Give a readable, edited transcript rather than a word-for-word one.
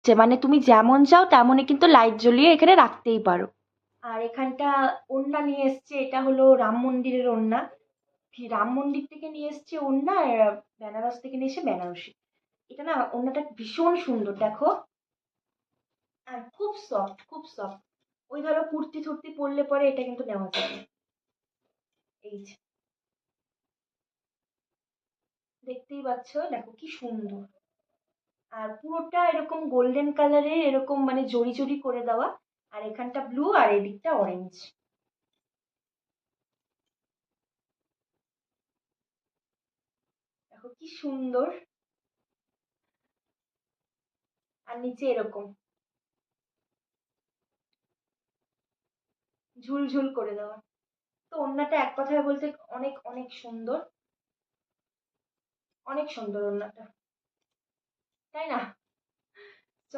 যে মানে তুমি যেমন চাও তেমনই কিন্তু লাইট জ্বলিয়ে এখানে রাখতেই পারো। আর এখানটা ওড়না নিয়ে এসছে, এটা হলো রাম মন্দিরের ওড়না। রাম মন্দির থেকে নিয়ে এসছে ওড়না, আর বেনারস থেকে নিয়ে এসে বেনারসি। এটা না ওড়নাটা ভীষণ সুন্দর দেখো, আর খুব সফট, খুব সফট। ওই ধরো কুর্তি টুর্তি পরলে পরে এটা কিন্তু নেওয়া যাবে। এই যে দেখতেই পাচ্ছ, দেখো কি সুন্দর। আর পুরোটা এরকম গোল্ডেন কালারের, এরকম মানে জড়ি জড়ি করে দেওয়া। আর এখানটা ব্লু আর এদিকটা অরেঞ্জ। দেখো কি সুন্দর। আর নিচে এরকম ঝুলঝুল করে দেওয়া। তো ওড়নাটা এক কথায় বলতে অনেক অনেক সুন্দর, অনেক সুন্দর ওড়নাটা, তাই না?